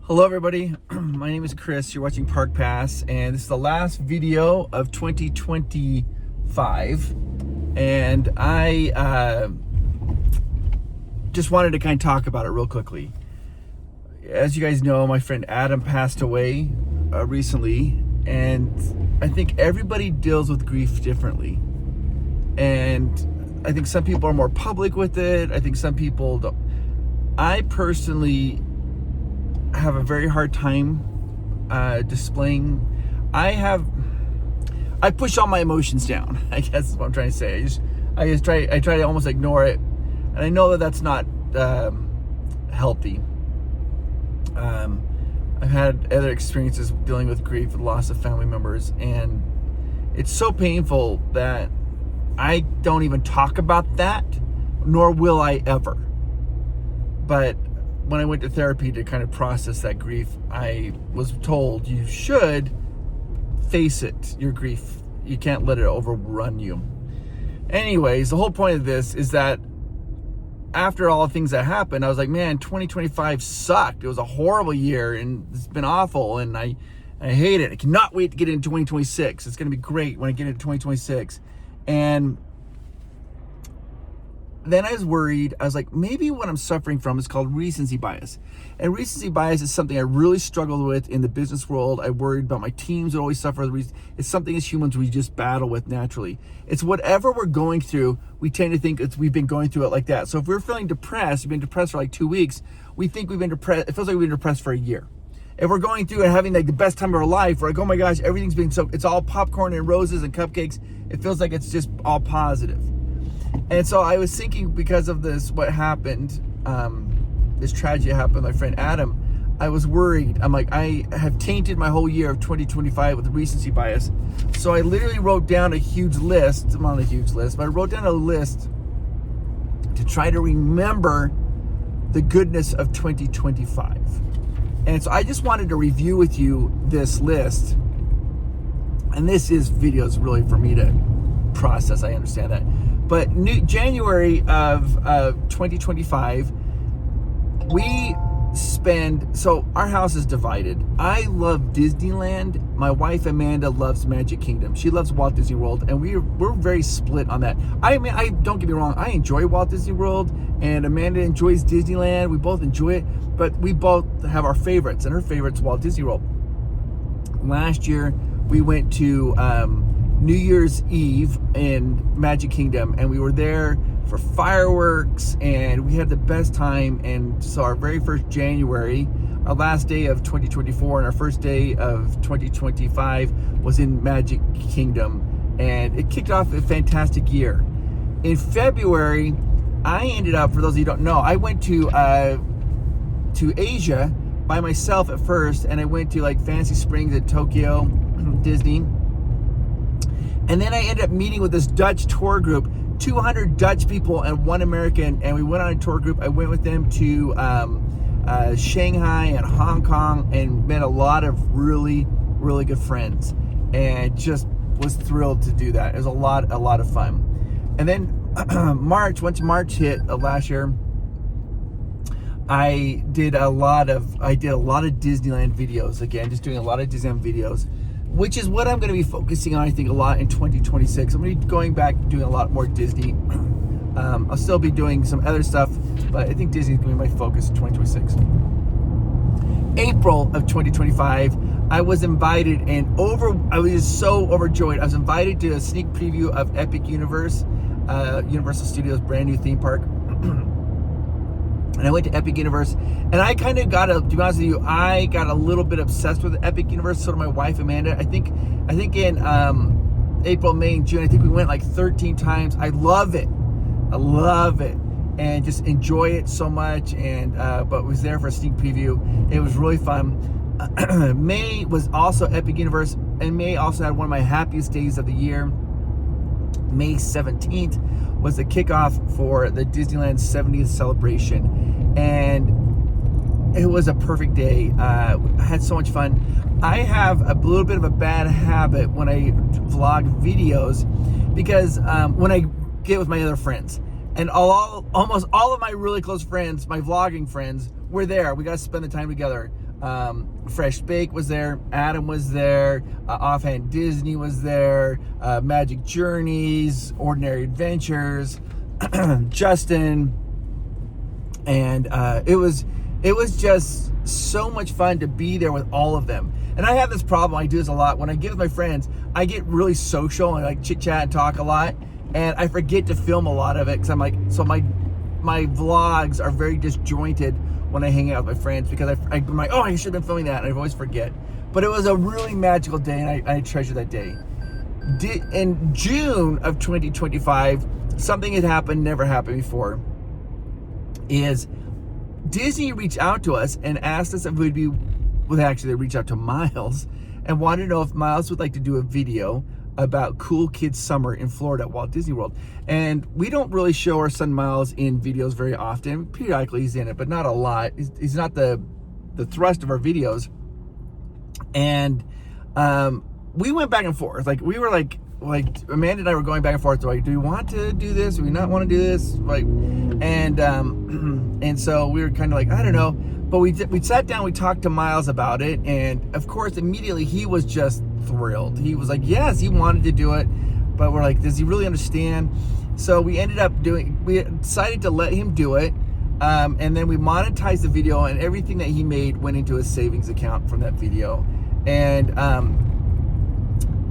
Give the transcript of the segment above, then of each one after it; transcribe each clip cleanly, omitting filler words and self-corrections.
Hello everybody, my name is Chris, you're watching Park Pass, and this is the last video of 2025, and I just wanted to kind of talk about it real quickly. As you guys know, my friend Adam passed away recently, and I think everybody deals with grief differently, and I think some people are more public with it, I think some people don't. I personally have a very hard time displaying. I push all my emotions down, I guess is what I'm trying to say. I try to almost ignore it, and I know that that's not healthy. I've had other experiences dealing with grief and loss of family members, and it's so painful that I don't even talk about that, nor will I ever. But when I went to therapy to kind of process that grief, I was told you should face it, your grief. You can't let it overrun you. Anyways, the whole point of this is that after all the things that happened, I was like, man, 2025 sucked. It was a horrible year, and it's been awful, and I hate it. I cannot wait to get into 2026. It's going to be great when I get into 2026. And then I was worried. I was like, maybe what I'm suffering from is called recency bias. And recency bias is something I really struggled with in the business world. I worried about my teams would always suffer. It's something as humans we just battle with naturally. It's whatever we're going through, we tend to think we've been going through it like that. So if we're feeling depressed, we've been depressed for like 2 weeks, we think we've been depressed. It feels like we've been depressed for a year. If we're going through and having like the best time of our life, we're like, oh my gosh, everything's been so, it's all popcorn and roses and cupcakes. It feels like it's just all positive. And so I was thinking, because of this, what happened, this tragedy happened with my friend Adam, I was worried. I'm like, I have tainted my whole year of 2025 with recency bias. So I literally wrote down a huge list. I'm on a huge list, but I wrote down a list to try to remember the goodness of 2025. And so I just wanted to review with you this list. And this is videos really for me to process, I understand that. But January of 2025, we so our house is divided. I love Disneyland. My wife Amanda loves Magic Kingdom. She loves Walt Disney World, and we're very split on that. I mean, I don't get me wrong, I enjoy Walt Disney World, and Amanda enjoys Disneyland. We both enjoy it, but we both have our favorites, and her favorite's Walt Disney World. Last year, we went to New Year's Eve in Magic Kingdom, and we were there for fireworks, and we had the best time. And so our very first January, our last day of 2024 and our first day of 2025 was in Magic Kingdom, and it kicked off a fantastic year. In February, I ended up, for those of you who don't know, I went to Asia by myself at first, and I went to like Fancy Springs at Tokyo Disney. And then I ended up meeting with this Dutch tour group, 200 Dutch people and 1 American, and we went on a tour group. I went with them to Shanghai and Hong Kong, and met a lot of really, really good friends, and just was thrilled to do that. It was a lot of fun. And then once March hit last year, I did a lot of Disneyland videos again, just doing a lot of Disneyland videos, which is what I'm going to be focusing on, I think, a lot in 2026. I'm going to be going back doing a lot more Disney. I'll still be doing some other stuff, but I think Disney is going to be my focus in 2026. April of 2025, I was invited, and I was just so overjoyed. I was invited to a sneak preview of Epic Universe, Universal Studios' brand new theme park. And I went to Epic Universe, and I kind of to be honest with you, I got a little bit obsessed with Epic Universe. So did my wife Amanda. I think in April, May, and June, I think we went like 13 times. I love it, and just enjoy it so much. And but was there for a sneak preview. It was really fun. May was also Epic Universe, and May also had one of my happiest days of the year. May 17th was the kickoff for the Disneyland 70th celebration, and it was a perfect day. I had so much fun. I have a little bit of a bad habit when I vlog videos, because when I get with my other friends, and almost all of my really close friends, my vlogging friends, were there. We got to spend the time together. Fresh Bake was there, Adam was there, Offhand Disney was there, Magic Journeys, Ordinary Adventures, Justin, and it was just so much fun to be there with all of them. And I have this problem, I do this a lot, when I get with my friends, I get really social and like chit chat and talk a lot, and I forget to film a lot of it, because I'm like, so my vlogs are very disjointed when I hang out with my friends, because I'm like, oh, I should have been filming that, and I always forget. But it was a really magical day, and I treasure that day. In June of 2025, something had happened, never happened before, is Disney reached out to us and asked us if we'd be, well, actually they reached out to Miles and wanted to know if Miles would like to do a video about Cool Kids Summer in Florida at Walt Disney World. And we don't really show our son Miles in videos very often. Periodically he's in it, but not a lot. He's not the thrust of our videos. And we went back and forth. Like, we were like Amanda and I were going back and forth. Like, do we want to do this? Do we not want to do this? Like, and so we were kind of like, I don't know. But we sat down, we talked to Miles about it, and of course, immediately he was just thrilled. He was like, yes, he wanted to do it, but we're like, does he really understand? So we decided to let him do it, and then we monetized the video, and everything that he made went into his savings account from that video. And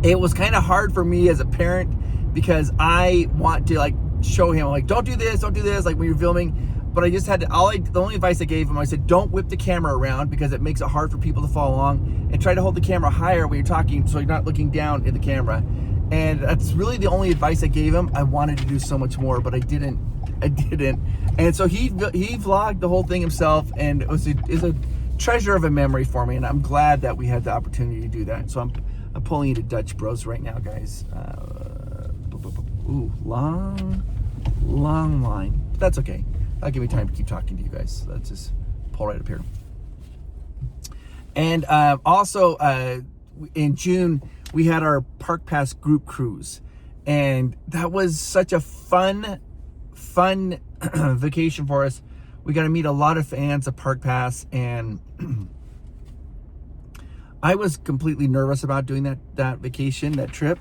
it was kind of hard for me as a parent, because I want to like show him, like, don't do this, like when you're filming. But I just had to, the only advice I gave him, I said, don't whip the camera around, because it makes it hard for people to follow along, and try to hold the camera higher when you're talking, so you're not looking down at the camera. And that's really the only advice I gave him. I wanted to do so much more, but I didn't. And so he vlogged the whole thing himself, and it was a treasure of a memory for me, and I'm glad that we had the opportunity to do that. So I'm pulling into Dutch Bros right now, guys. Ooh, long line. That's okay. That'll give me time to keep talking to you guys. So let's just pull right up here. And also in June, we had our Park Pass group cruise. And that was such a fun vacation for us. We got to meet a lot of fans of Park Pass, and I was completely nervous about doing that vacation, that trip.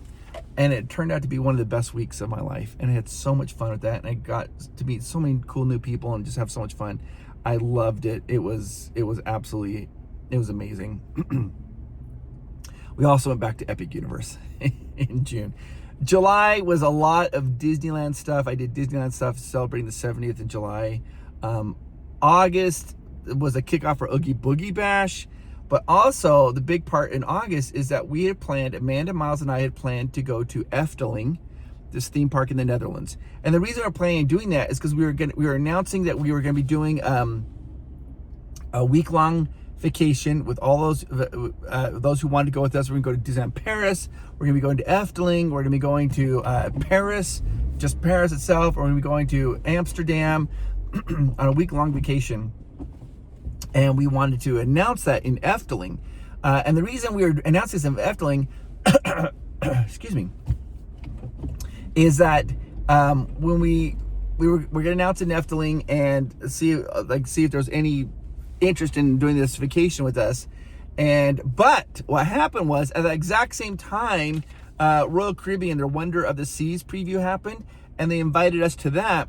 And it turned out to be one of the best weeks of my life. And I had so much fun with that. And I got to meet so many cool new people and just have so much fun. I loved it. It was amazing. We also went back to Epic Universe in June. July was a lot of Disneyland stuff. I did Disneyland stuff celebrating the 70th in July. August was a kickoff for Oogie Boogie Bash. But also, the big part in August is that we had planned, Amanda, Miles, and I had planned to go to Efteling, this theme park in the Netherlands. And the reason we're planning on doing that is because we were announcing that we were going to be doing a week-long vacation with all those who wanted to go with us. We're going to go to Disneyland Paris. We're going to be going to Efteling. We're going to be going to Paris, just Paris itself. We're going to be going to Amsterdam on a week-long vacation. And we wanted to announce that in Efteling. And the reason we were announcing this in Efteling, excuse me, is that when we're going to announce in Efteling and see if there's any interest in doing this vacation with us. But what happened was, at the exact same time, Royal Caribbean, their Wonder of the Seas preview happened, and they invited us to that.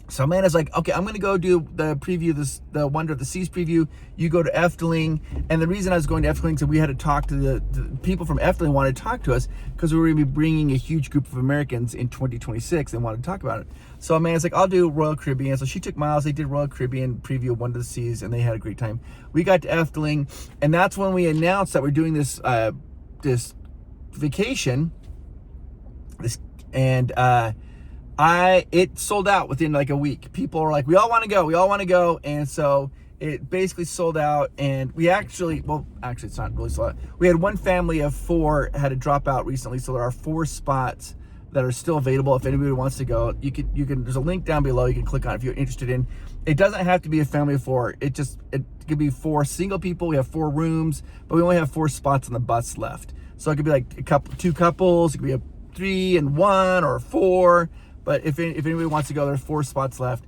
So Amanda's like, okay, I'm going to go do the preview, the Wonder of the Seas preview. You go to Efteling. And the reason I was going to Efteling is that we had to talk to the people from Efteling wanted to talk to us, because we were going to be bringing a huge group of Americans in 2026 and wanted to talk about it. So Amanda's like, I'll do Royal Caribbean. So she took Miles. They did Royal Caribbean preview of Wonder of the Seas, and they had a great time. We got to Efteling, and that's when we announced that we're doing this vacation. It sold out within like a week. People were like, we all want to go. And so it basically sold out. And we actually, it's not really sold out. We had one family of 4 had to drop out recently. So there are 4 spots that are still available. If anybody wants to go, you can, there's a link down below. You can click on it if you're interested in. It doesn't have to be a family of 4. It could be 4 single people. We have 4 rooms, but we only have 4 spots on the bus left. So it could be like 2 couples. It could be a 3 and 1 or 4. But if anybody wants to go, there's 4 spots left.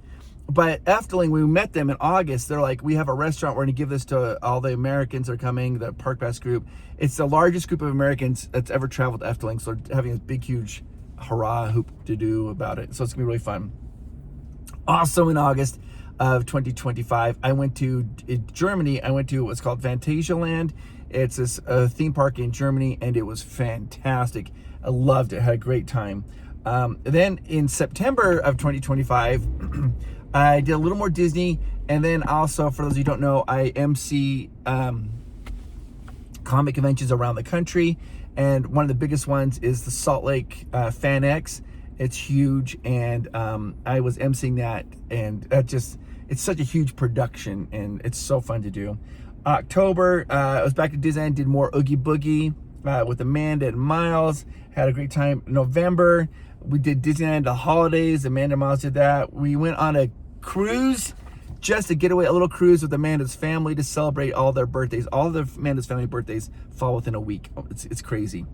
But Efteling, when we met them in August, they're like, we have a restaurant. We're going to give this to all the Americans that are coming, the Park Pass group. It's the largest group of Americans that's ever traveled to Efteling. So they're having this big, huge hurrah hoop to do about it. So it's going to be really fun. Also in August of 2025, I went to Germany. I went to what's called Phantasialand. It's this theme park in Germany, and it was fantastic. I loved it. Had a great time. Then in September of 2025, I did a little more Disney, and then also, for those of you who don't know, I MC comic conventions around the country, and one of the biggest ones is the Salt Lake Fan X. It's huge, and I was emceeing that, and it's such a huge production, and it's so fun to do. October, I was back at Disneyland, did more Oogie Boogie with Amanda and Miles. Had a great time. November, we did Disneyland the holidays. Amanda and Miles did that. We went on a cruise, just a getaway, a little cruise with Amanda's family to celebrate all their birthdays. All of Amanda's family birthdays fall within a week. It's crazy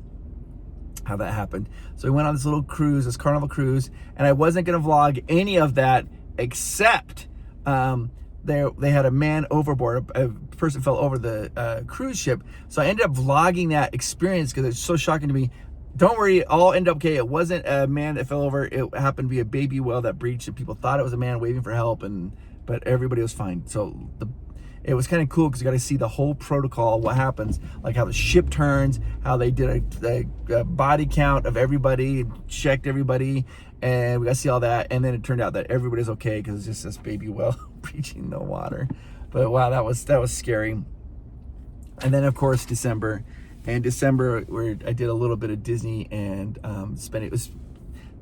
how that happened. So we went on this little cruise, this Carnival cruise, and I wasn't going to vlog any of that except they had a man overboard. A person fell over the cruise ship. So I ended up vlogging that experience because it's so shocking to me. Don't worry, it all ended up okay. It wasn't a man that fell over. It happened to be a baby whale that breached, and people thought it was a man waving for help, but everybody was fine. So it was kind of cool because you got to see the whole protocol, what happens, like how the ship turns, how they did a body count of everybody, checked everybody, and we got to see all that. And then it turned out that everybody's okay because it's just this baby whale breaching the water. But wow, that was scary. And then of course December. And December, where I did a little bit of Disney and was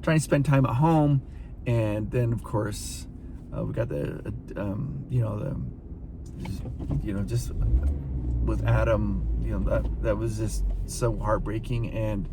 trying to spend time at home. And then of course we got just with Adam, that was just so heartbreaking. And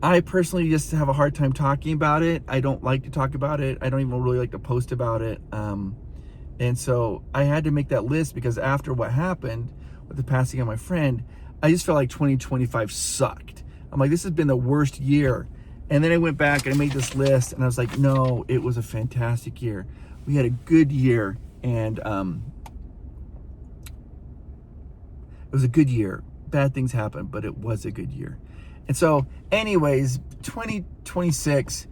I personally just have a hard time talking about it. I don't like to talk about it. I don't even really like to post about it. And so I had to make that list because after what happened with the passing of my friend, I just felt like 2025 sucked. I'm like, this has been the worst year. And then I went back and I made this list and I was like, no, it was a fantastic year. We had a good year, and it was a good year. Bad things happened, but it was a good year. And so anyways, 2026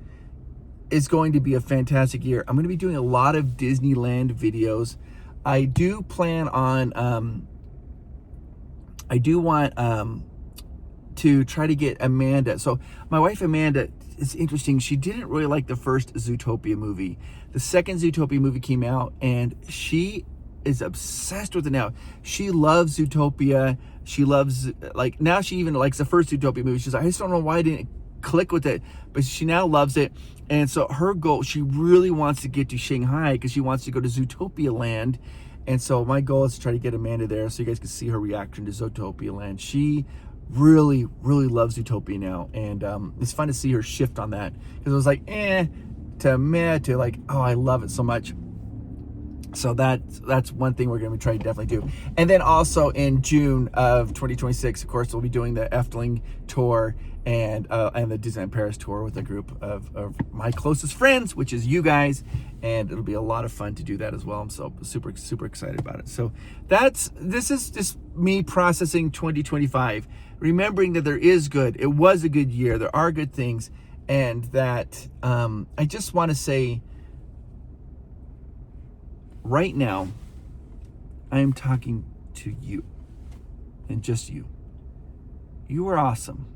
is going to be a fantastic year. I'm going to be doing a lot of Disneyland videos. I do plan on, I do want to try to get Amanda. So my wife Amanda, it's interesting. She didn't really like the first Zootopia movie. The second Zootopia movie came out, and she is obsessed with it now. She loves Zootopia. She loves, like, now she even likes the first Zootopia movie. She's like, I just don't know why I didn't click with it, but she now loves it. And so her goal, she really wants to get to Shanghai because she wants to go to Zootopia Land. And so my goal is to try to get Amanda there so you guys can see her reaction to Zootopia Land. She really, really loves Zootopia now. And it's fun to see her shift on that. Because it was like, to meh, to like, oh, I love it so much. So that's one thing we're going to try to definitely do. And then also in June of 2026, of course, we'll be doing the Efteling tour and the Disneyland Paris tour with a group of my closest friends, which is you guys. And it'll be a lot of fun to do that as well. I'm so super, super excited about it. So this is just me processing 2025, remembering that there is good. It was a good year. There are good things. And that I just want to say, right now, I am talking to you, and just you. You are awesome.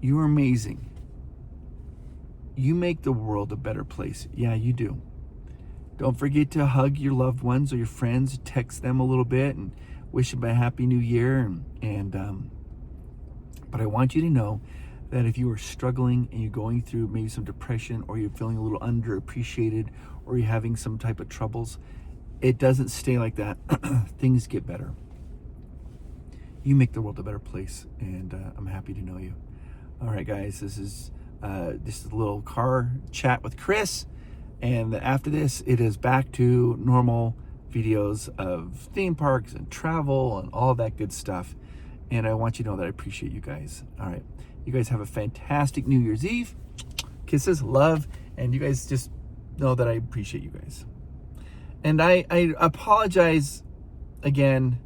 You are amazing. You make the world a better place. Yeah, you do. Don't forget to hug your loved ones or your friends, text them a little bit, and wish them a happy new year. But I want you to know that if you are struggling and you're going through maybe some depression, or you're feeling a little underappreciated, or you're having some type of troubles, it doesn't stay like that. Things get better. You make the world a better place, and I'm happy to know you. All right, guys, this is just a little car chat with Chris, and after this, it is back to normal videos of theme parks and travel and all that good stuff. And I want you to know that I appreciate you guys. All right, you guys have a fantastic New Year's Eve. Kisses, love, and you guys just know that I appreciate you guys. And I apologize again.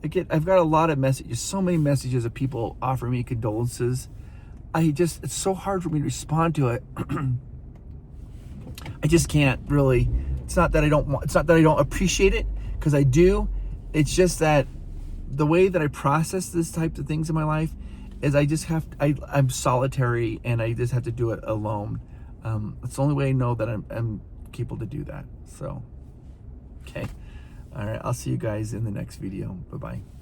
I've got a lot of messages, so many messages of people offering me condolences. It's so hard for me to respond to it. I just can't really. It's not that I don't appreciate it, because I do. It's just that the way that I process this type of things in my life is I'm solitary, and I just have to do it alone. It's the only way I know that I'm capable to do that. So, okay. All right. I'll see you guys in the next video. Bye-bye.